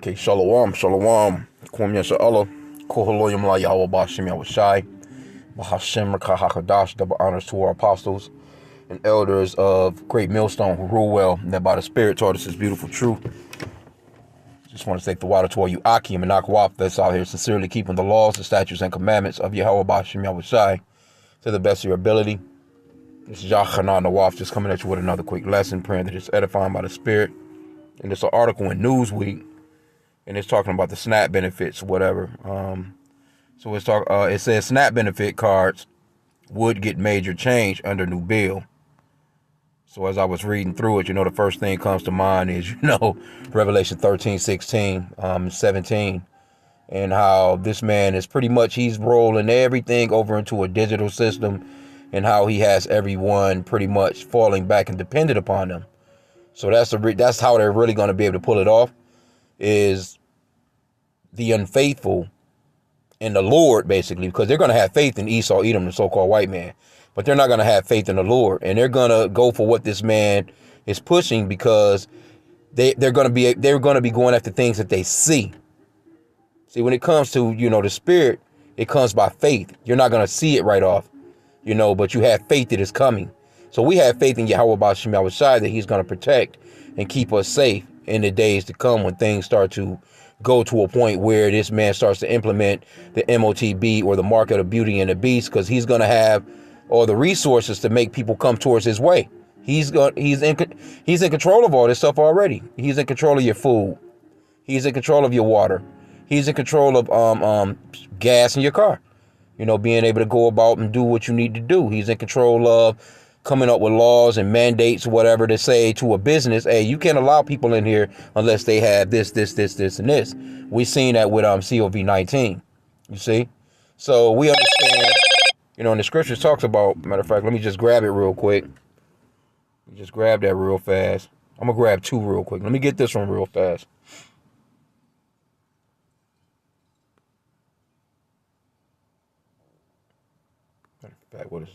Okay, shalom, shalom. Kwam Yasha Allah. Koholoyam La Yahweh Bashim Yahushai. Bahashim Rakah HaKadash. Double honors to our apostles and elders of Great Millstone who rule well, and that by the Spirit taught us this beautiful truth. Just want to thank the water to all you H.I.M and Akwaf that's out here sincerely keeping the laws, the statutes, and commandments of Yahweh Bashim Yahushai to the best of your ability. This is Yachanan Nawaf just coming at you with another quick lesson, praying that it's edifying by the Spirit. And it's an article in Newsweek, and it's talking about the SNAP benefits, whatever. So it says SNAP benefit cards would get major change under new bill. So as I was reading through it, the first thing comes to mind is, Revelation 13, 16, 17, and how this man is pretty much, he's rolling everything over into a digital system, and how he has everyone pretty much falling back and dependent upon them. So that's how they're really going to be able to pull it off, is the unfaithful in the Lord, basically, because they're going to have faith in Esau, Edom, the so-called white man, but they're not going to have faith in the Lord, and they're going to go for what this man is pushing, because they're going to be going after things that they see. See, when it comes to the Spirit, it comes by faith. You're not going to see it right off, but you have faith that it's coming. So we have faith in Yahweh Bashim Yahushai that he's going to protect and keep us safe in the days to come, when things start to go to a point where this man starts to implement the MOTB, or the mark of the beauty and the beast, because he's going to have all the resources to make people come towards his way. He's in control of all this stuff already. He's in control of your food. He's in control of your water. He's in control of gas in your car. Being able to go about and do what you need to do. He's in control of coming up with laws and mandates, whatever, to say to a business, hey, you can't allow people in here unless they have this, and this. We've seen that with COVID-19, you see? So we understand, and the scriptures talks about, matter of fact, let me just grab it real quick. Just grab that real fast. I'm going to grab two real quick. Let me get this one real fast. Matter of fact, what is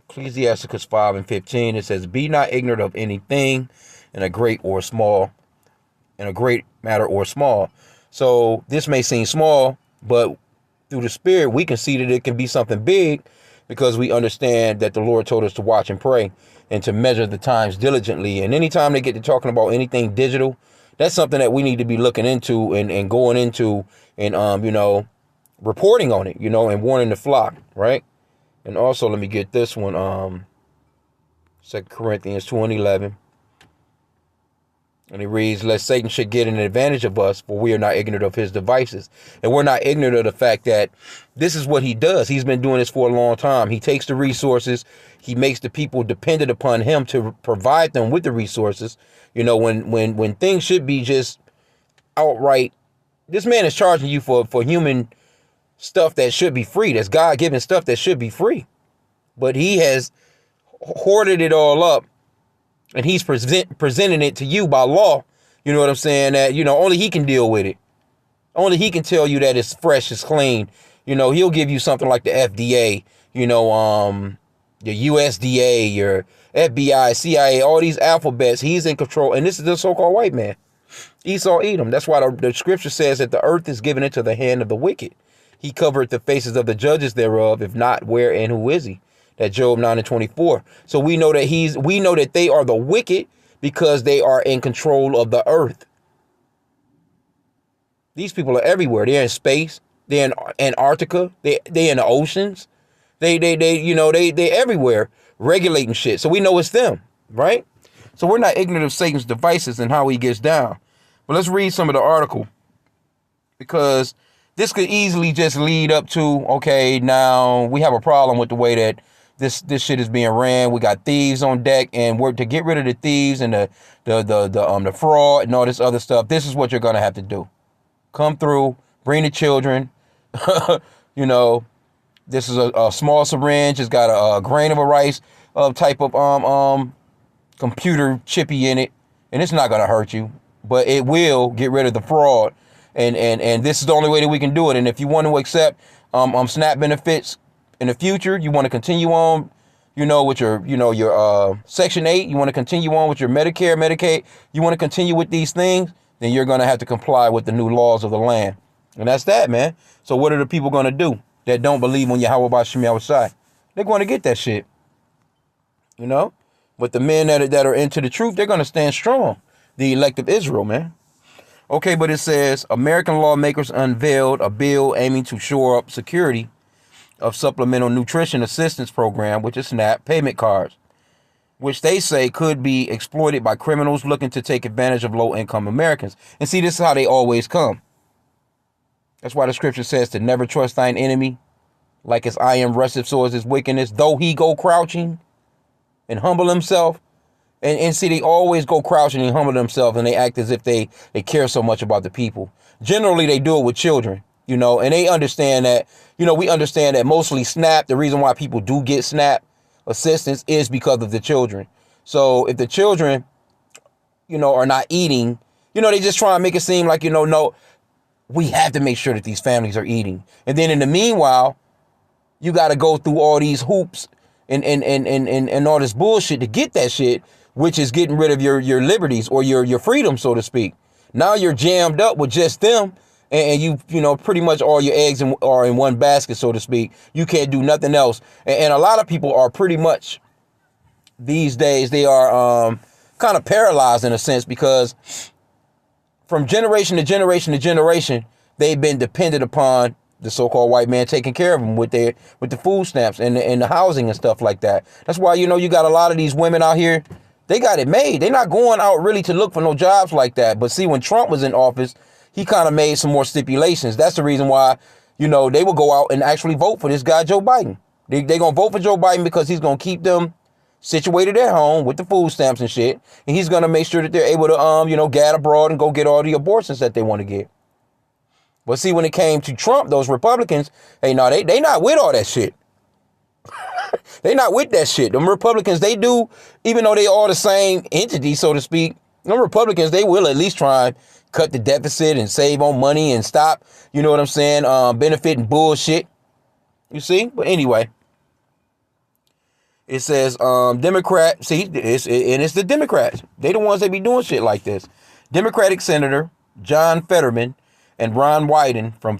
Ecclesiasticus 5 and 15, it says, be not ignorant of anything in a great matter or small. So this may seem small, but through the Spirit, we can see that it can be something big, because we understand that the Lord told us to watch and pray and to measure the times diligently. And anytime they get to talking about anything digital, that's something that we need to be looking into and going into and, reporting on it, and warning the flock, right? And also, let me get this one, 2 Corinthians 2 and 11. And it reads, lest Satan should get an advantage of us, for we are not ignorant of his devices. And we're not ignorant of the fact that this is what he does. He's been doing this for a long time. He takes the resources. He makes the people dependent upon him to provide them with the resources. When things should be just outright, this man is charging you for human stuff that should be free. That's God-given stuff that should be free. But he has hoarded it all up, and he's presenting it to you by law. You know what I'm saying? That, only he can deal with it. Only he can tell you that it's fresh, it's clean. He'll give you something like the FDA, the USDA, your FBI, CIA, all these alphabets. He's in control. And this is the so-called white man, Esau, Edom. That's why the scripture says that the earth is given into the hand of the wicked. He covered the faces of the judges thereof. If not, where and who is he? That Job 9 and 24. So we know that they are the wicked, because they are in control of the earth. These people are everywhere. They're in space. They're in Antarctica. They're in the oceans. They everywhere regulating shit. So we know it's them, right? So we're not ignorant of Satan's devices and how he gets down. But let's read some of the article, because this could easily just lead up to, okay, now we have a problem with the way that this shit is being ran. We got thieves on deck, and we're to get rid of the thieves and the fraud and all this other stuff. This is what you're gonna have to do. Come through, bring the children. This is a small syringe. It's got a grain of a rice type of computer chippy in it, and it's not gonna hurt you, but it will get rid of the fraud. And this is the only way that we can do it. And if you want to accept SNAP benefits in the future, you want to continue on, with your Section 8, you want to continue on with your Medicare, Medicaid, you want to continue with these things, then you're going to have to comply with the new laws of the land. And that's that, man. So what are the people going to do that don't believe on Yahweh Bashim Yahushai? They're going to get that shit, you know. But the men that are into the truth, they're going to stand strong. The elect of Israel, man. Okay, but it says American lawmakers unveiled a bill aiming to shore up security of Supplemental Nutrition Assistance Program, which is SNAP, payment cards, which they say could be exploited by criminals looking to take advantage of low-income Americans. And see, this is how they always come. That's why the scripture says to never trust thine enemy, like as I am restive towards his wickedness, though he go crouching and humble himself. And see, they always go crouching and humble themselves, and they act as if they care so much about the people. Generally, they do it with children, you know, and they understand that, you know, we understand that mostly SNAP, the reason why people do get SNAP assistance is because of the children. So if the children, you know, are not eating, you know, they just try and make it seem like, you know, no, we have to make sure that these families are eating. And then in the meanwhile, you got to go through all these hoops and all this bullshit to get that shit, which is getting rid of your liberties or your freedom, so to speak. Now you're jammed up with just them, and you know, pretty much all your eggs are in one basket, so to speak. You can't do nothing else. And a lot of people are pretty much, these days, they are kind of paralyzed in a sense, because from generation to generation to generation, they've been dependent upon the so-called white man taking care of them with the food stamps and the housing and stuff like that. That's why, you know, you got a lot of these women out here, they got it made. They're not going out really to look for no jobs like that. But see, when Trump was in office, he kind of made some more stipulations. That's the reason why, you know, they will go out and actually vote for this guy, Joe Biden. They going to vote for Joe Biden because he's going to keep them situated at home with the food stamps and shit. And he's going to make sure that they're able to, you know, gad abroad and go get all the abortions that they want to get. But see, when it came to Trump, those Republicans, hey, no, they not with all that shit. They not with that shit. Them Republicans, they do, even though they all the same entity, so to speak, them Republicans, they will at least try and cut the deficit and save on money and stop, you know what I'm saying, benefiting bullshit. You see? But anyway, it says Democrat, see, it's the Democrats. They the ones that be doing shit like this. Democratic Senator John Fetterman and Ron Wyden from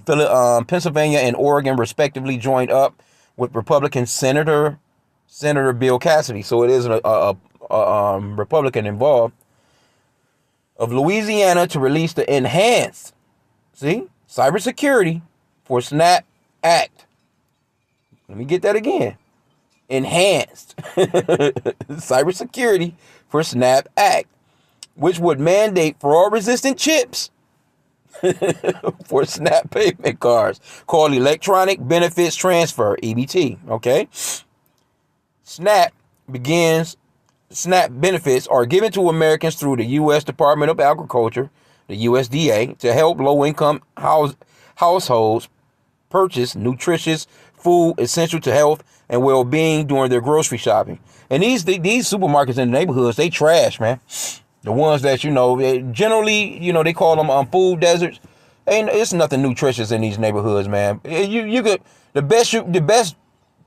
Pennsylvania and Oregon respectively joined up with Republican Senator Bill Cassidy, so it is a Republican involved, of Louisiana to release the enhanced, cybersecurity for SNAP Act. Let me get that again. Enhanced cybersecurity for SNAP Act, which would mandate fraud-resistant chips for SNAP payment cards called Electronic Benefits Transfer, EBT, okay? SNAP benefits are given to Americans through the U.S. Department of Agriculture, the USDA, to help low-income households purchase nutritious food essential to health and well-being during their grocery shopping. And these supermarkets in the neighborhoods, they trash, man. The ones that, you know, generally, you know, they call them food deserts. It's nothing nutritious in these neighborhoods, man. You could, the best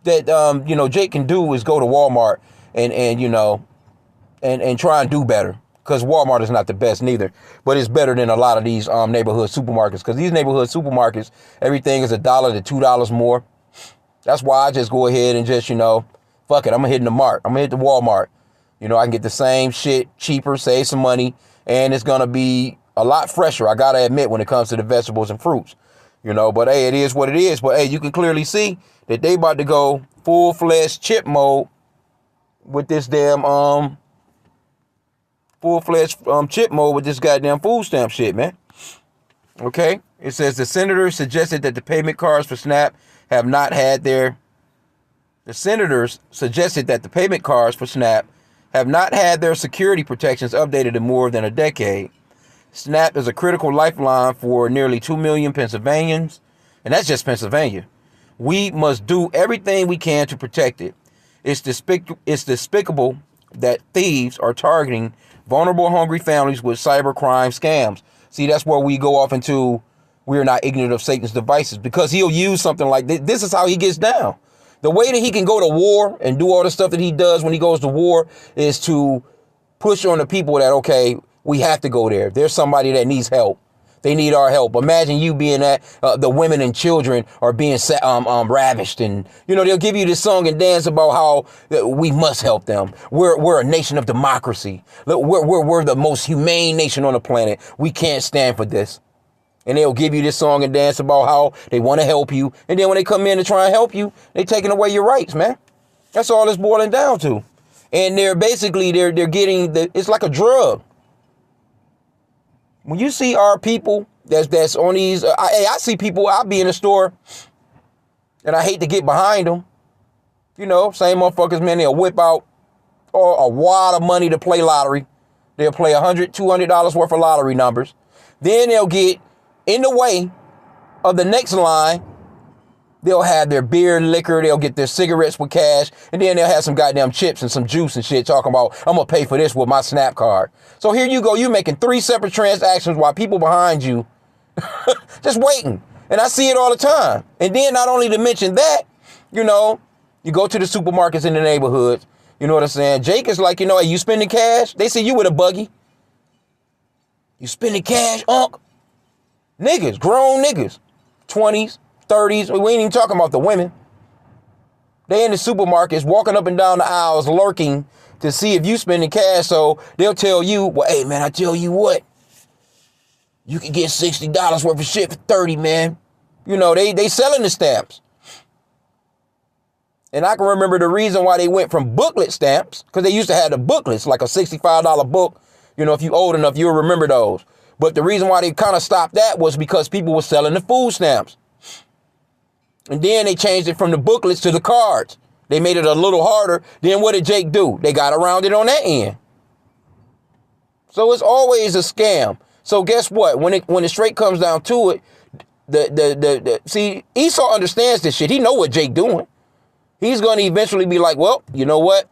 that, you know, Jake can do is go to Walmart and you know, and try and do better. Because Walmart is not the best neither. But it's better than a lot of these neighborhood supermarkets. Because these neighborhood supermarkets, everything is $1 to $2 more. That's why I just go ahead and just, you know, fuck it. I'm going to hit the Mart. I'm going to hit the Walmart. You know, I can get the same shit cheaper, save some money, and it's going to be a lot fresher, I got to admit, when it comes to the vegetables and fruits. You know, but hey, it is what it is. But hey, you can clearly see that they about to go full-fledged chip mode with this damn, chip mode with this goddamn food stamp shit, man. Okay? It says the senators suggested that the payment cards for SNAP have not had their... The senators suggested that the payment cards for SNAP have not had their security protections updated in more than a decade. SNAP is a critical lifeline for nearly 2 million Pennsylvanians, and that's just Pennsylvania. We must do everything we can to protect it. It's despicable that thieves are targeting vulnerable, hungry families with cybercrime scams. See, that's where we go off into we're not ignorant of Satan's devices, because he'll use something like this. This is how he gets down. The way that he can go to war and do all the stuff that he does when he goes to war is to push on the people that, okay, we have to go there. If there's somebody that needs help, they need our help. Imagine you being at the women and children are being ravished, and they'll give you this song and dance about how we must help them. We're a nation of democracy. Look, we're the most humane nation on the planet. We can't stand for this. And they'll give you this song and dance about how they want to help you, and then when they come in to try and help you, they're taking away your rights, man. That's all it's boiling down to. And they're getting it's like a drug. When you see our people that's on these, I see people, I'll be in the store and I hate to get behind them. Same motherfuckers, man, they'll whip out a wad of money to play lottery. They'll play $100, $200 worth of lottery numbers. Then they'll get in the way of the next line. They'll have their beer and liquor. They'll get their cigarettes with cash. And then they'll have some goddamn chips and some juice and shit talking about, I'm going to pay for this with my Snap card. So here you go. You making 3 separate transactions while people behind you just waiting. And I see it all the time. And then not only to mention that, you go to the supermarkets in the neighborhoods. You know what I'm saying? Jake is like, hey, you spending cash? They see you with a buggy. You spending cash, unk? Niggas, grown niggas, 20s. 30s, we ain't even talking about the women. They in the supermarkets walking up and down the aisles lurking to see if you spending cash. So they'll tell you, well, hey, man, I tell you what, you can get $60 worth of shit for 30, man. They selling the stamps. And I can remember the reason why they went from booklet stamps, because they used to have the booklets, like a $65 book. If you old enough, you'll remember those. But the reason why they kind of stopped that was because people were selling the food stamps. And then they changed it from the booklets to the cards. They made it a little harder. Then what did Jake do? They got around it on that end. So it's always a scam. So guess what? When it straight comes down to it, see, Esau understands this shit. He know what Jake doing. He's going to eventually be like, well, you know what?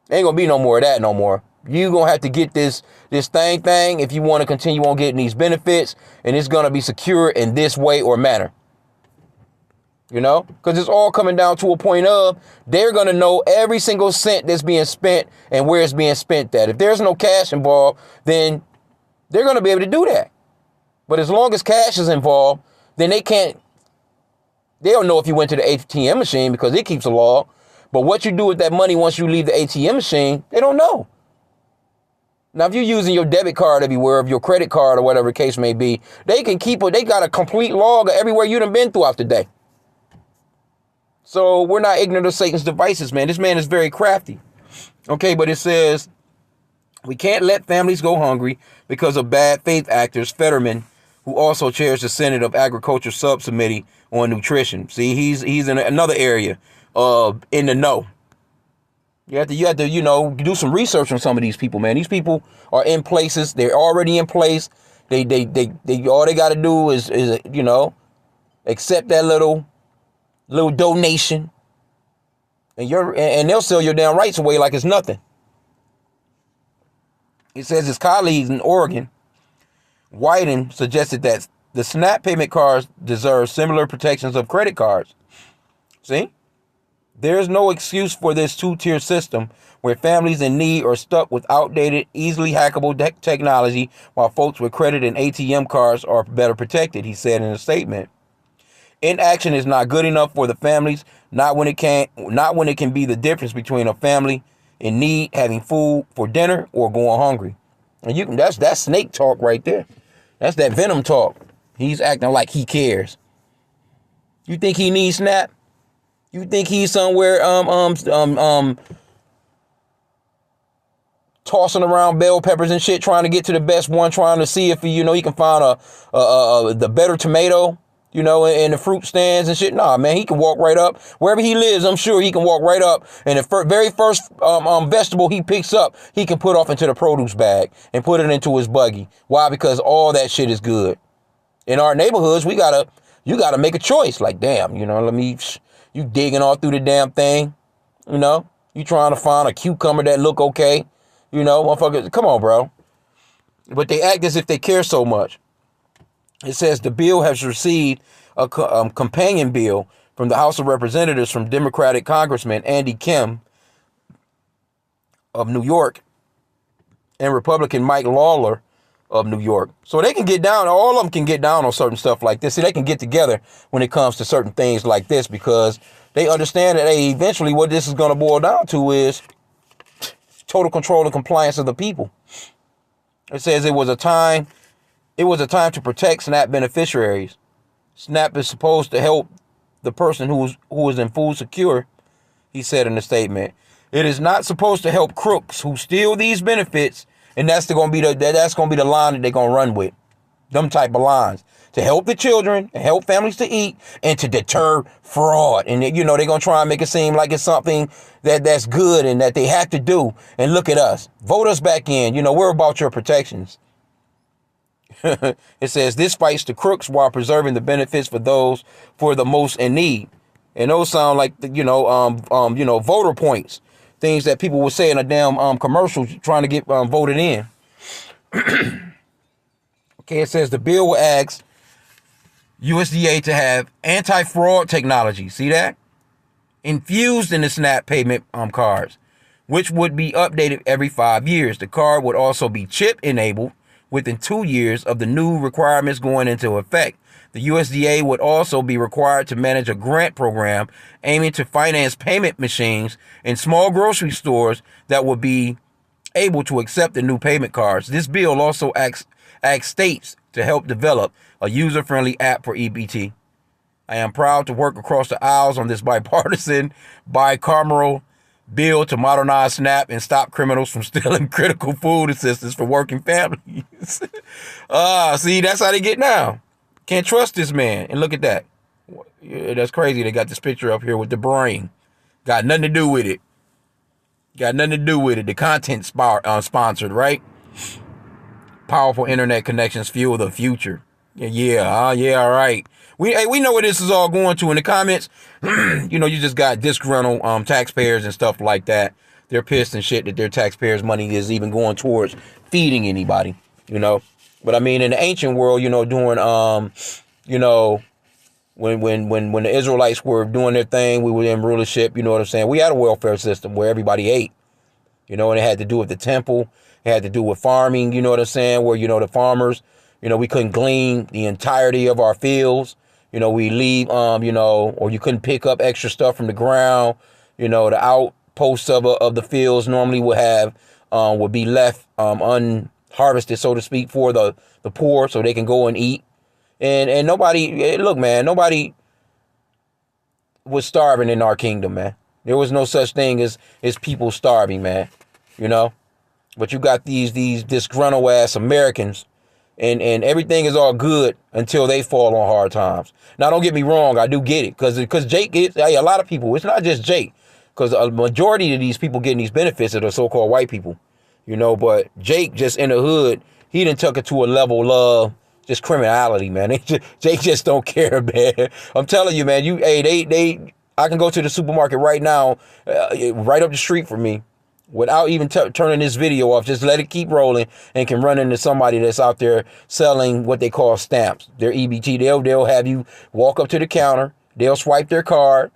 Ain't going to be no more of that no more. You going to have to get this thing if you want to continue on getting these benefits. And it's going to be secure in this way or manner. Because it's all coming down to a point of they're going to know every single cent that's being spent and where it's being spent at. If there's no cash involved, then they're going to be able to do that. But as long as cash is involved, then they don't know if you went to the ATM machine because it keeps a log. But what you do with that money once you leave the ATM machine, they don't know. Now, if you're using your debit card everywhere, of your credit card or whatever the case may be, they got a complete log of everywhere you done been throughout the day. So we're not ignorant of Satan's devices, man. This man is very crafty. Okay, but it says, we can't let families go hungry because of bad faith actors. Fetterman, who also chairs the Senate of Agriculture Subcommittee on Nutrition. See, he's in another area in the know. You have to do some research on some of these people, man. These people are in places. They're already in place. They all they got to do is accept that little donation, and they'll sell your damn rights away like it's nothing. It says his colleagues in Oregon, Wyden, suggested that the SNAP payment cards deserve similar protections of credit cards. See? There's no excuse for this two-tier system where families in need are stuck with outdated, easily hackable technology while folks with credit and ATM cards are better protected, he said in a statement. Inaction is not good enough for the families, not when it can be the difference between a family in need having food for dinner or going hungry. And that's snake talk right there. That's that venom talk. He's acting like he cares. You think he needs SNAP? You think he's somewhere tossing around bell peppers and shit, trying to get to the best one, trying to see if he can find the better tomato, in the fruit stands and shit? Nah, man, he can walk right up wherever he lives. I'm sure he can walk right up, and the very first vegetable he picks up, he can put off into the produce bag and put it into his buggy. Why? Because all that shit is good. In our neighborhoods, you gotta make a choice. Like, damn, you digging all through the damn thing, you trying to find a cucumber that look okay, motherfuckers. Come on, bro. But they act as if they care so much. It says the bill has received a companion bill from the House of Representatives from Democratic Congressman Andy Kim of New York and Republican Mike Lawler of New York. So they can get down, all of them can get down on certain stuff like this. See, they can get together when it comes to certain things like this because they understand that, hey, eventually what this is going to boil down to is total control and compliance of the people. It says it was a time to protect SNAP beneficiaries. SNAP is supposed to help the person who is in food secure, he said in a statement. It is not supposed to help crooks who steal these benefits, and that's going to be the line that they're going to run with. Them type of lines. To help the children, and help families to eat, and to deter fraud. And, they're going to try and make it seem like it's something that's good and that they have to do. And look at us. Vote us back in. We're about your protections. It says this fights the crooks while preserving the benefits for the most in need. And those sound like, voter points. Things that people would say in a damn commercial trying to get voted in. Okay, it says the bill will ask USDA to have anti-fraud technology. See that? Infused in the SNAP payment cards, which would be updated every 5 years. The card would also be chip enabled within 2 years of the new requirements going into effect. The USDA would also be required to manage a grant program aiming to finance payment machines in small grocery stores that would be able to accept the new payment cards. This bill also asks states to help develop a user-friendly app for EBT. I am proud to work across the aisles on this bipartisan, bicameral bill to modernize SNAP and stop criminals from stealing critical food assistance for working families. See, that's how they get now. Can't trust this man. And look at that. Yeah, that's crazy. They got this picture up here with the brain. Got nothing to do with it. The content sponsored, right? Powerful internet connections fuel the future. Yeah, all right. We know where this is all going to in the comments. You just got disgruntled taxpayers and stuff like that. They're pissed and shit that their taxpayers' money is even going towards feeding anybody, But I mean, in the ancient world, during when the Israelites were doing their thing, we were in rulership, you know what I'm saying? We had a welfare system where everybody ate, and it had to do with the temple. It had to do with farming, you know what I'm saying? Where, the farmers, we couldn't glean the entirety of our fields. We leave, or you couldn't pick up extra stuff from the ground. The outposts of the fields normally would be left unharvested, so to speak, for the poor so they can go and eat. And nobody, look, man, nobody was starving in our kingdom, man. There was no such thing as people starving, man, But you got these disgruntled ass Americans, and everything is all good until they fall on hard times. Now, don't get me wrong, I do get it, because Jake is a lot of people. It's not just Jake, because a majority of these people getting these benefits are the so-called white people, But Jake just in the hood, he done took it to a level of just criminality, man. Jake just don't care, man. I'm telling you, man. I can go to the supermarket right now, right up the street from me, without even turning this video off. Just let it keep rolling and can run into somebody that's out there selling what they call stamps. Their EBT. They'll have you walk up to the counter. They'll swipe their card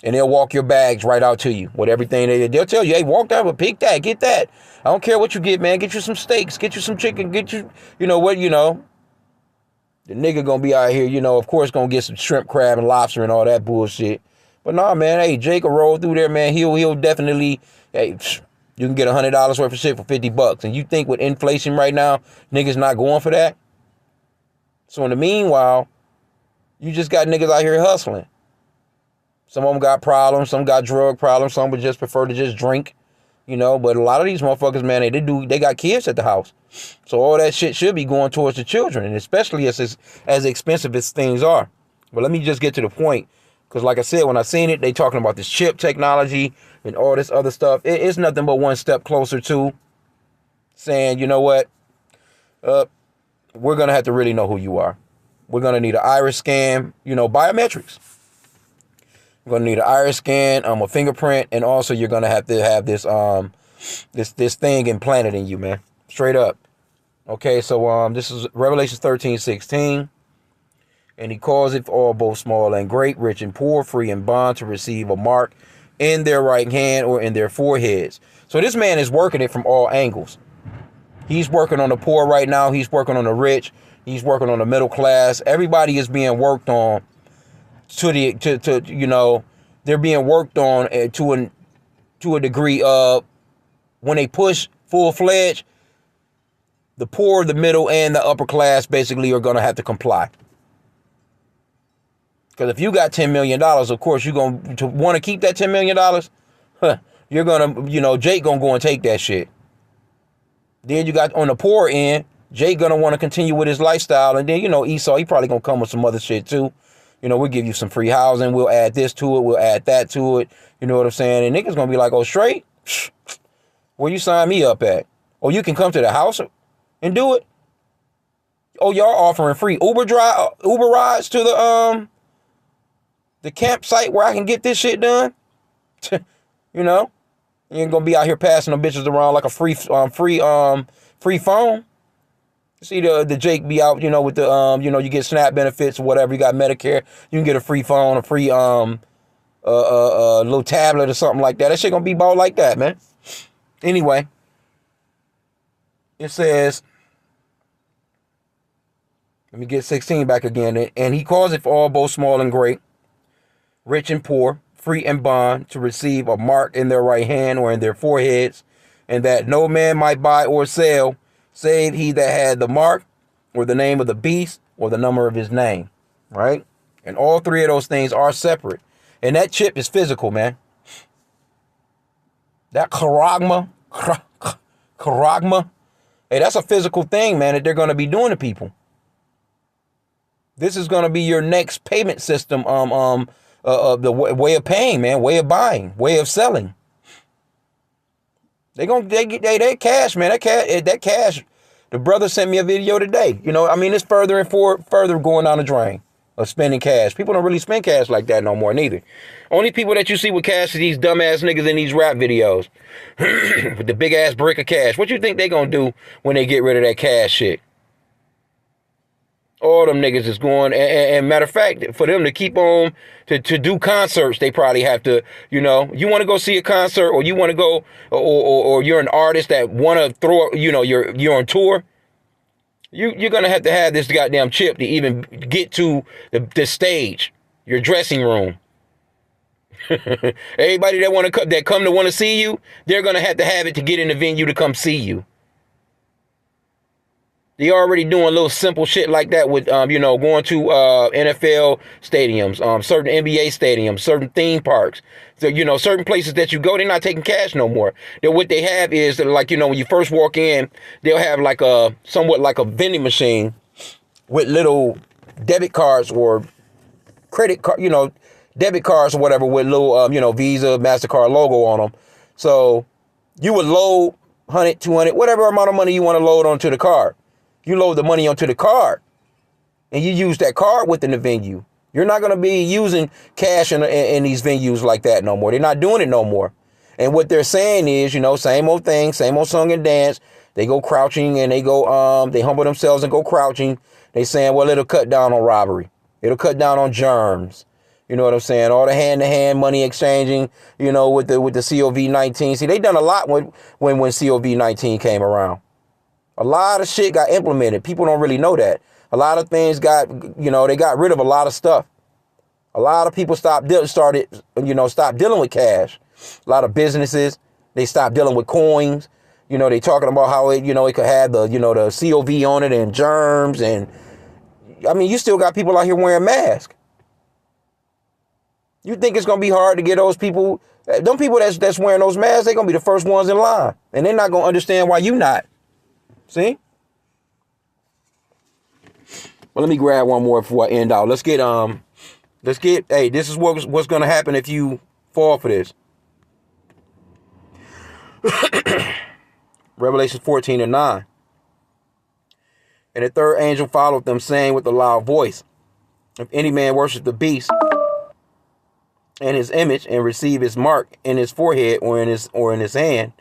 and they'll walk your bags right out to you with everything. They'll tell you, hey, walk down, but pick that, get that. I don't care what you get, man. Get you some steaks, get you some chicken, get you, The nigga gonna be out here, of course, gonna get some shrimp, crab, and lobster and all that bullshit. But nah, man, hey, Jake will roll through there, man. He'll definitely, hey, you can get $100 worth of shit for $50. And you think with inflation right now, niggas not going for that? So in the meanwhile, you just got niggas out here hustling. Some of them got problems, some got drug problems, some would just prefer to just drink, But a lot of these motherfuckers, man, they got kids at the house. So all that shit should be going towards the children, and especially as expensive as things are. But let me just get to the point, because like I said, when I seen it, they talking about this chip technology and all this other stuff. It's nothing but one step closer to saying, you know what, we're going to have to really know who you are. We're going to need an iris scan, biometrics. We're going to need an iris scan, a fingerprint, and also you're going to have this this thing implanted in you, man. Straight up. Okay, so this is Revelation 13:16. And he calls it for all, both small and great, rich and poor, free and bond, to receive a mark in their right hand or in their foreheads. So this man is working it from all angles. He's working on the poor right now. He's working on the rich. He's working on the middle class. Everybody is being worked on they're being worked on to a degree of when they push full-fledged, the poor, the middle, and the upper class basically are going to have to comply. Because if you got $10 million, of course, you're going to want to keep that $10 million. You're going to, Jake going to go and take that shit. Then you got on the poor end, Jake going to want to continue with his lifestyle. And then, Esau, he probably going to come with some other shit too. We'll give you some free housing. We'll add this to it. We'll add that to it. You know what I'm saying? And niggas going to be like, oh, straight? Where you sign me up at? Oh, you can come to the house and do it? Oh, y'all offering free Uber rides to the campsite where I can get this shit done? You ain't gonna be out here passing them bitches around like a free phone. See the Jake be out, with the you get SNAP benefits or whatever. You got Medicare, you can get a free phone, a free little tablet or something like that. That shit gonna be bought like that, man. Anyway, it says, let me get 16 back again. And he calls it for all, both small and great, rich and poor, free and bond, to receive a mark in their right hand or in their foreheads, and that no man might buy or sell, save he that had the mark, or the name of the beast, or the number of his name. Right? And all three of those things are separate. And that chip is physical, man. That charagma, hey, that's a physical thing, man, that they're going to be doing to people. This is going to be your next payment system, the way of paying, man, way of buying, way of selling. They cash, man. That cash. The brother sent me a video today. It's further and further going down the drain of spending cash. People don't really spend cash like that no more, neither. Only people that you see with cash are these dumbass niggas in these rap videos with the big ass brick of cash. What you think they gonna do when they get rid of that cash shit? All them niggas is going, and matter of fact, for them to keep on to do concerts, they probably have to, you want to go see a concert, or you want to go, or you're an artist that want to throw, you're on tour. You're going to have this goddamn chip to even get to the stage, your dressing room. Everybody that come to want to see you, they're going to have it to get in the venue to come see you. They already doing little simple shit like that with, going to NFL stadiums, certain NBA stadiums, certain theme parks. So, certain places that you go, they're not taking cash no more. What they have is, like, when you first walk in, they'll have like somewhat like a vending machine with little debit cards or credit card, debit cards or whatever with little, Visa, MasterCard logo on them. So you would load 100, 200, whatever amount of money you want to load onto the card. You load the money onto the card, and you use that card within the venue. You're not going to be using cash in these venues like that no more. They're not doing it no more. And what they're saying is, same old thing, same old song and dance. They go crouching and they go, they humble themselves and go crouching. They saying, well, it'll cut down on robbery. It'll cut down on germs. You know what I'm saying? All the hand-to-hand money exchanging, with the COVID-19. See, they done a lot when COVID-19 came around. A lot of shit got implemented. People don't really know that. A lot of things they got rid of a lot of stuff. A lot of people stopped dealing with cash. A lot of businesses, they stopped dealing with coins. They talking about how it could have the COV on it and germs. And you still got people out here wearing masks. You think it's going to be hard to get those people, them people that's wearing those masks, they're going to be the first ones in line. And they're not going to understand why you not. See? Well, let me grab one more before I end out. Let's get, hey, this is what's going to happen if you fall for this. Revelation 14:9. And the third angel followed them, saying with a loud voice, if any man worship the beast and his image and receive his mark in his forehead or in his hand,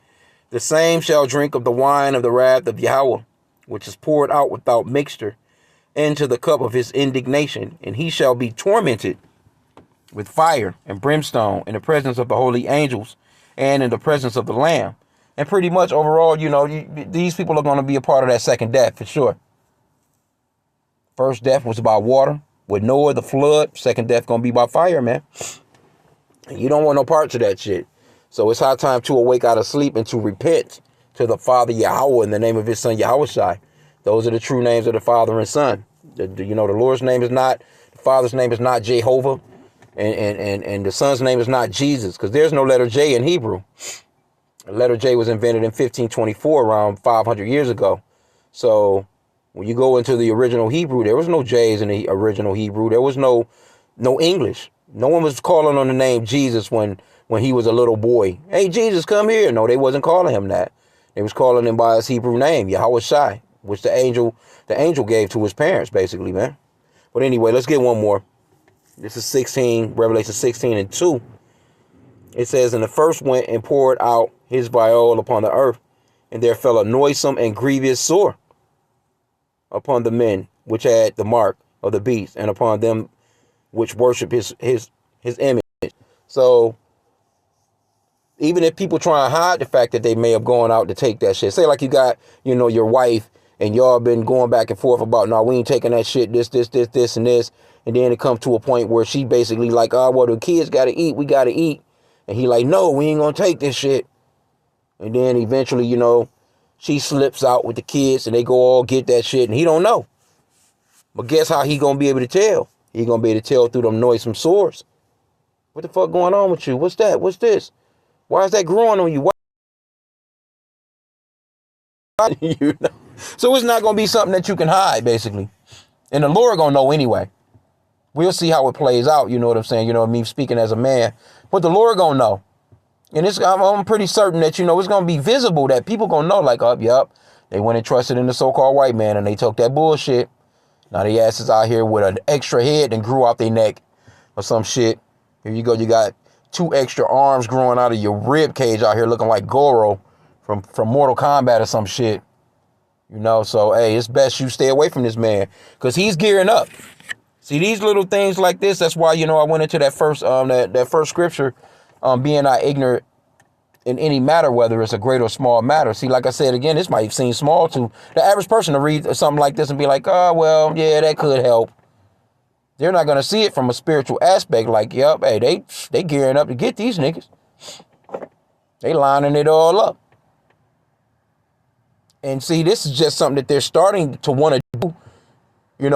the same shall drink of the wine of the wrath of Yahweh, which is poured out without mixture into the cup of his indignation, and he shall be tormented with fire and brimstone in the presence of the holy angels and in the presence of the Lamb. And pretty much overall, these people are going to be a part of that second death for sure. First death was by water with Noah, the flood. Second death going to be by fire, man. And you don't want no parts of that shit. So it's high time to awake out of sleep and to repent to the Father Yahweh in the name of his son Yahushai. Those are the true names of the Father and Son. The Lord's name is not, the Father's name is not Jehovah, and the Son's name is not Jesus, because there's no letter J in Hebrew. The letter J was invented in 1524, around 500 years ago. So when you go into the original Hebrew, there was no J's in the original Hebrew. There was no English. No one was calling on the name Jesus when he was a little boy. Hey, Jesus, come here. No, they wasn't calling him that. They was calling him by his Hebrew name, Yahweh Shai, which the angel gave to his parents, basically, man. But anyway, let's get one more. This is Revelation 16 and 2. It says, and the first went and poured out his vial upon the earth, and there fell a noisome and grievous sore upon the men which had the mark of the beast, and upon them which worship his image. So even if people try and hide the fact that they may have gone out to take that shit, say like you got, your wife, and y'all been going back and forth about, no, we ain't taking that shit, this, and this. And then it comes to a point where she basically like, oh, well, the kids got to eat. We got to eat. And he like, no, we ain't going to take this shit. And then eventually, she slips out with the kids and they go all get that shit. And he don't know. But guess how he going to be able to tell? He going to be able to tell through them noisome sores. What the fuck going on with you? What's that? What's this? Why is that growing on you? Why? So it's not going to be something that you can hide, basically. And the Lord going to know anyway. We'll see how it plays out, you know what I'm saying? Me speaking as a man. But the Lord going to know. And I'm pretty certain that, it's going to be visible, that people going to know, like, oh, yep, they went and trusted in the so-called white man and they took that bullshit. Now the asses out here with an extra head and grew out their neck or some shit. Here you go. You got 2 extra arms growing out of your rib cage out here looking like Goro from Mortal Kombat or some shit. So, hey, it's best you stay away from this man because he's gearing up. See, these little things like this, that's why, I went into that first that first scripture, being not ignorant in any matter, whether it's a great or small matter. See, like I said, again, this might seem small to the average person to read something like this and be like, oh, well, yeah, that could help. They're not going to see it from a spiritual aspect like, yep, hey, they gearing up to get these niggas. They lining it all up. And see, this is just something that they're starting to want to do.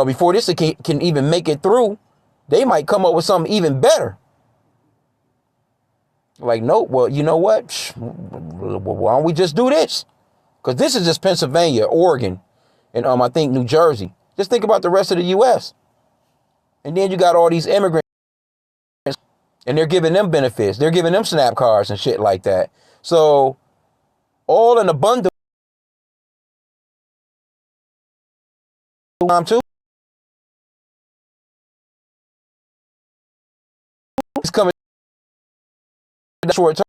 Before this can even make it through, they might come up with something even better. Like, no, well, you know what? Why don't we just do this? Because this is just Pennsylvania, Oregon, and I think New Jersey. Just think about the rest of the U.S. And then you got all these immigrants, and they're giving them benefits. They're giving them SNAP cards and shit like that. So all in a bundle. Too. It's coming short term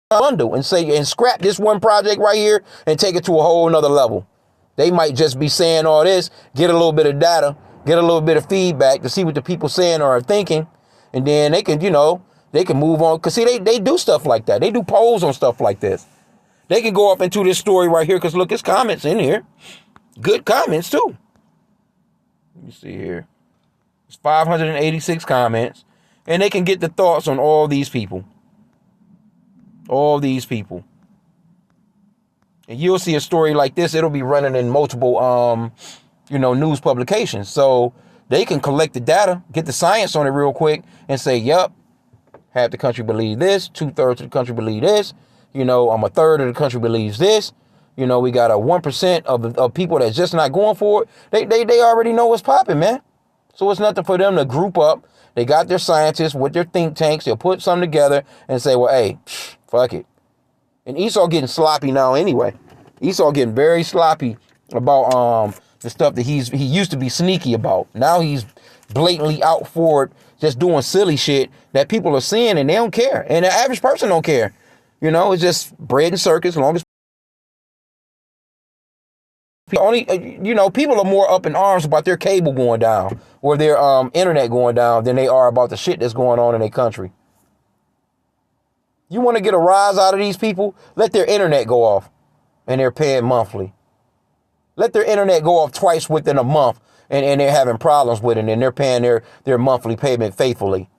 bundle and scrap this one project right here and take it to a whole nother level. They might just be saying all this, get a little bit of data, get a little bit of feedback to see what the people saying or are thinking, and then they can, they can move on. Because see, they do stuff like that. They do polls on stuff like this. They can go up into this story right here because look, it's comments in here. Good comments too. Let me see here. It's 586 comments. And they can get the thoughts on all these people. All these people. And you'll see a story like this. It'll be running in multiple, news publications. So they can collect the data, get the science on it real quick and say, yep, half the country believe this. 2/3 of the country believe this. A third of the country believes this. We got a 1% of people that's just not going for it. They already know what's popping, man. So it's nothing for them to group up. They got their scientists with their think tanks. They'll put something together and say, well, hey, fuck it. And Esau getting sloppy now anyway. Esau getting very sloppy about the stuff that he used to be sneaky about. Now he's blatantly out for it, just doing silly shit that people are seeing and they don't care. And the average person don't care. It's just bread and circus as long as only, people are more up in arms about their cable going down or their internet going down than they are about the shit that's going on in their country. You want to get a rise out of these people? Let their internet go off and they're paying monthly. Let their internet go off twice within a month and they're having problems with it and they're paying their monthly payment faithfully.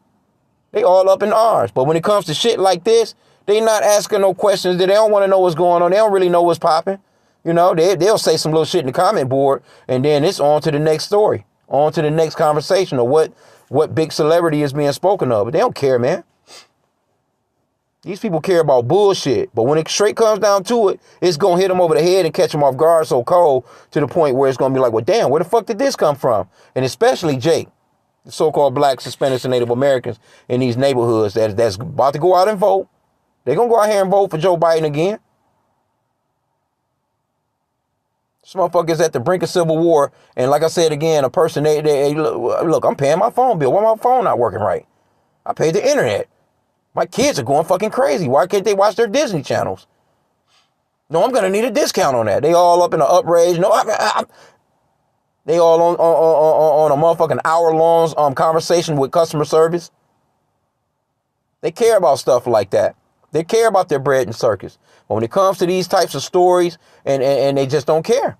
They all up in ours. But when it comes to shit like this, they not asking no questions. They don't want to know what's going on. They don't really know what's popping. You know, they'll say some little shit in the comment board and then it's on to the next story, on to the next conversation or what big celebrity is being spoken of. But they don't care, man. These people care about bullshit. But when it straight comes down to it, it's going to hit them over the head and catch them off guard so cold to the point where it's going to be like, well, damn, where the fuck did this come from? And especially Jake, the so-called blacks, Hispanics, and Native Americans in these neighborhoods that's about to go out and vote. They're going to go out here and vote for Joe Biden again. This motherfucker's at the brink of civil war. And like I said again, a person, they look, I'm paying my phone bill. Why my phone not working right? I paid the internet. My kids are going fucking crazy. Why can't they watch their Disney channels? No, I'm going to need a discount on that. They all up in an uprage. No, they all on a motherfucking hour-long conversation with customer service. They care about stuff like that. They care about their bread and circus. But when it comes to these types of stories, and they just don't care.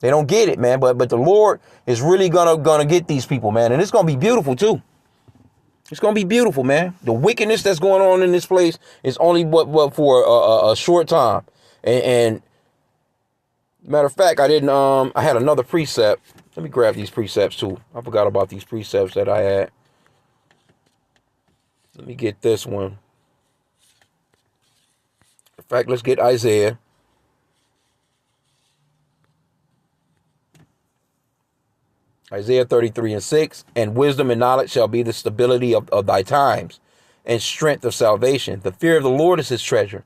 They don't get it, man. But the Lord is really gonna get these people, man. And it's gonna be beautiful too. It's gonna be beautiful, man. The wickedness that's going on in this place is only what for a short time. And matter of fact, I didn't. I had another precept. Let me grab these precepts too. I forgot about these precepts that I had. Let me get this one. In fact, let's get Isaiah. Isaiah 33:6. And wisdom and knowledge shall be the stability of thy times, and strength of salvation. The fear of the Lord is his treasure.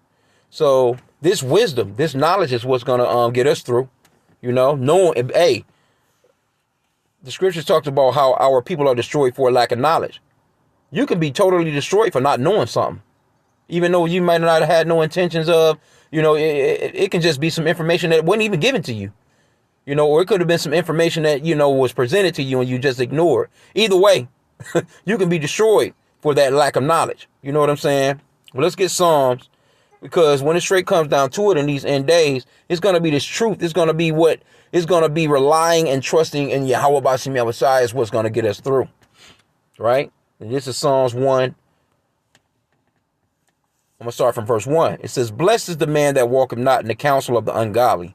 So this wisdom, this knowledge is what's going to get us through. You know, knowing, hey, the scriptures talked about how our people are destroyed for a lack of knowledge. You can be totally destroyed for not knowing something. Even though you might not have had no intentions of, you know, it can just be some information that wasn't even given to you. You know, or it could have been some information that, you know, was presented to you and you just ignored. Either way, you can be destroyed for that lack of knowledge. You know what I'm saying? Well, let's get Psalms, because when it straight comes down to it in these end days, it's going to be this truth. It's going to be what it's going to be relying and trusting in Yahweh Bashim Yahushai is what's going to get us through. Right? And this is Psalms 1. I'm going to start from verse 1. It says, blessed is the man that walketh not in the counsel of the ungodly,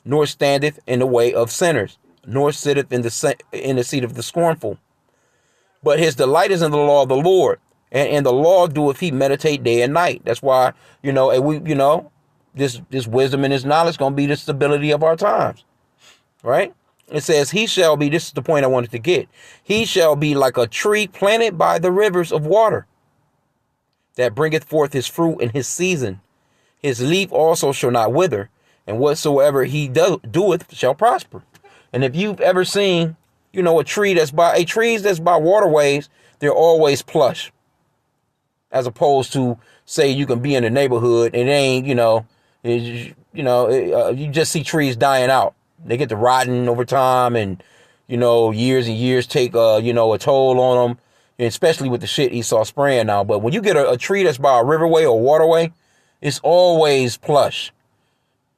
nor standeth in the way of sinners, nor sitteth in the seat of the scornful. But his delight is in the law of the Lord, and in the law doeth he meditate day and night. That's why, you know, and we, you know, this wisdom and this knowledge going to be the stability of our times. Right? It says, he shall be, this is the point I wanted to get. He shall be like a tree planted by the rivers of water, that bringeth forth his fruit in his season. His leaf also shall not wither, and whatsoever he doeth shall prosper. And if you've ever seen, you know, trees that's by waterways, they're always plush. As opposed to, say, you can be in a neighborhood and it ain't, you just see trees dying out. They get to rotting over time, and, you know, years and years take, a toll on them. And especially with the shit Esau spraying now. But when you get a tree that's by a riverway or waterway, it's always plush.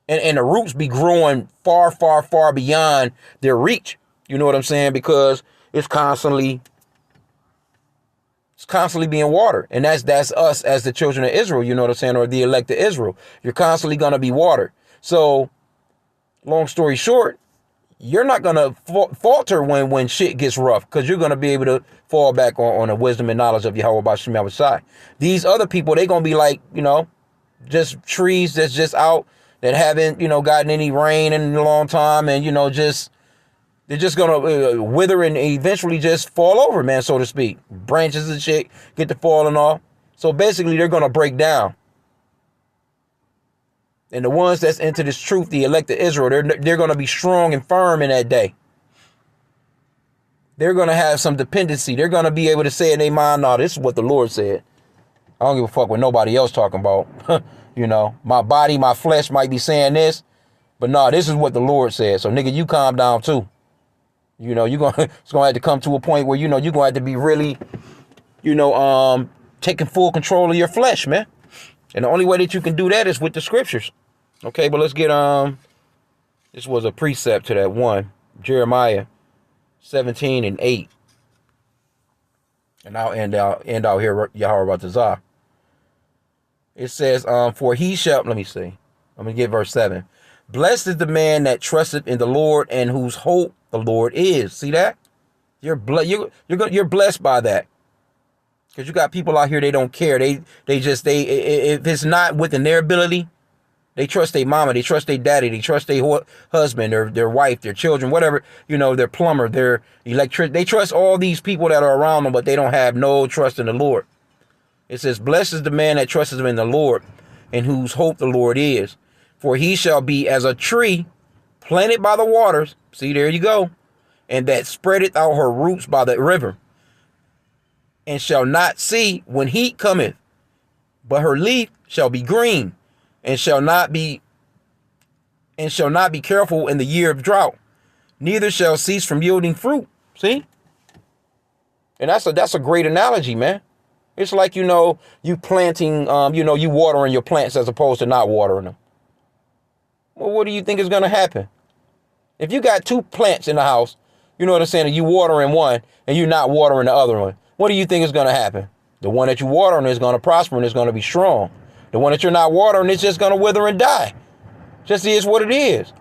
And the roots be growing far, far, far beyond their reach. You know what I'm saying? Because it's constantly being watered. And that's us as the children of Israel, you know what I'm saying? Or the elect of Israel. You're constantly going to be watered. So, long story short, you're not going to falter when shit gets rough, because you're going to be able to fall back on the wisdom and knowledge of Yahweh Bashim Yahushai. These other people, they're going to be like, you know, just trees that's just out that haven't, you know, gotten any rain in a long time. And, you know, they're just going to wither and eventually just fall over, man, so to speak. Branches and shit get to falling off. So basically, they're going to break down. And the ones that's into this truth, the elect of Israel, they're going to be strong and firm in that day. They're going to have some dependency. They're going to be able to say in their mind, no, this is what the Lord said. I don't give a fuck what nobody else talking about. You know, my body, my flesh might be saying this, but no, this is what the Lord said. So, nigga, you calm down too. You know, it's going to have to come to a point where, you know, you're going to have to be really, you know, taking full control of your flesh, man. And the only way that you can do that is with the scriptures. Okay, but let's get this was a precept to that one, Jeremiah 17:8. And I'll end out here, Yahweh Batazah. It says, for he shall, let me see. I'm going to get verse 7. Blessed is the man that trusteth in the Lord and whose hope the Lord is. See that? You're blessed by that. Because you got people out here, they don't care. They if it's not within their ability, they trust their mama, they trust their daddy, they trust their husband, their wife, their children, whatever, their plumber, their electric. They trust all these people that are around them, but they don't have no trust in the Lord. It says, blessed is the man that trusteth in the Lord and whose hope the Lord is. For he shall be as a tree planted by the waters. See, there you go. And that spreadeth out her roots by the river. And shall not see when heat cometh, but her leaf shall be green, and shall not be careful in the year of drought, neither shall cease from yielding fruit. See? And that's a great analogy, man. It's like, you planting, you watering your plants as opposed to not watering them. Well, what do you think is going to happen? If you got two plants in the house, you know what I'm saying, and you watering one and you're not watering the other one, what do you think is going to happen? The one that you're watering is going to prosper and is going to be strong. The one that you're not watering is just going to wither and die. Just is what it is.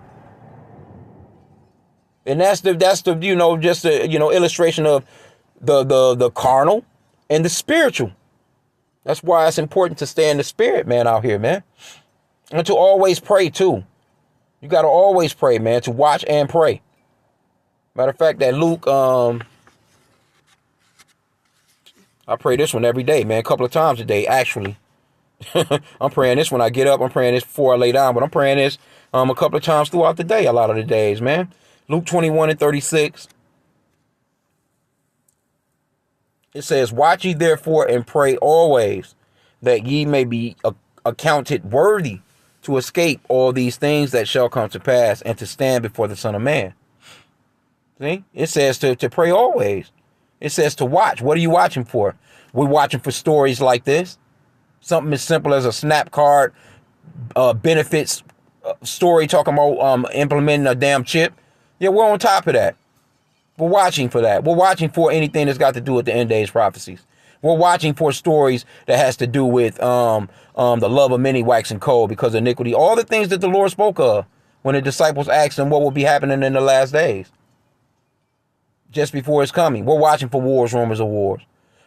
And that's the illustration of the carnal and the spiritual. That's why it's important to stay in the spirit, man, out here, man. And to always pray, too. You got to always pray, man, to watch and pray. Matter of fact, that Luke, I pray this one every day, man, a couple of times a day, actually. I'm praying this when I get up. I'm praying this before I lay down, but I'm praying this a couple of times throughout the day, a lot of the days, man. Luke 21:36. It says, watch ye therefore and pray always, that ye may be accounted worthy to escape all these things that shall come to pass and to stand before the Son of Man. See? It says to pray always. It says to watch. What are you watching for? We're watching for stories like this. Something as simple as a snap card benefits story talking about implementing a damn chip. Yeah, we're on top of that. We're watching for that. We're watching for anything that's got to do with the end days prophecies. We're watching for stories that has to do with the love of many waxing cold because of iniquity. All the things that the Lord spoke of when the disciples asked him what will be happening in the last days. Just before his coming. We're watching for wars, rumors of wars.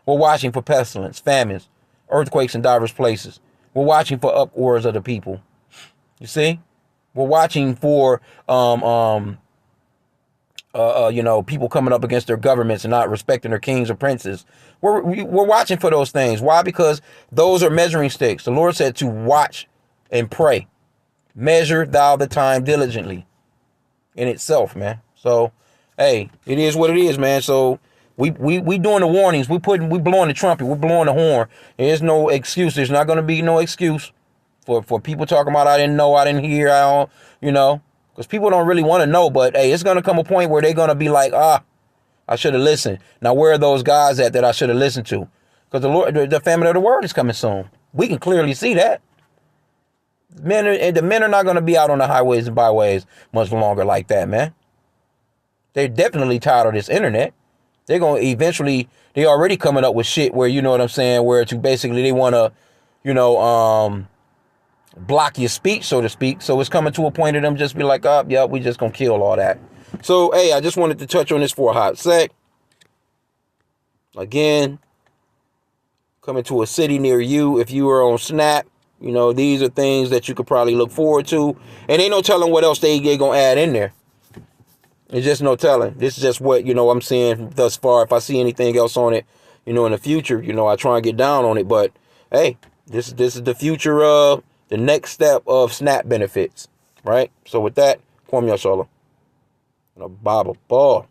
We're watching for pestilence, famines, earthquakes in diverse places. We're watching for uproars of the people. You see? We're watching for people coming up against their governments and not respecting their kings or princes. We're watching for those things. Why? Because those are measuring sticks. The Lord said to watch and pray. Measure thou the time diligently in itself, man. So, hey, it is what it is, man. So we doing the warnings. We blowing the trumpet. We're blowing the horn. There's no excuse. There's not going to be no excuse for people talking about I didn't know, I didn't hear, I don't, because people don't really want to know. But hey, it's going to come a point where they're going to be like, I should have listened. Now, where are those guys at that I should have listened to? Because the famine of the word is coming soon. We can clearly see that. The men are not going to be out on the highways and byways much longer like that, man. They're definitely tired of this internet. They're going to eventually, they already coming up with shit where, you know what I'm saying, where to basically they want to, block your speech, so to speak. So it's coming to a point of them just be like, we just going to kill all that. So, hey, I just wanted to touch on this for a hot sec. Again, coming to a city near you. If you are on Snap, these are things that you could probably look forward to. And ain't no telling what else they going to add in there. It's just no telling. This is just what, I'm seeing thus far. If I see anything else on it, in the future, I try and get down on it. But, hey, this is the future, the next step of Snap benefits, right? So with that, Kwame Yashala. Bible ball.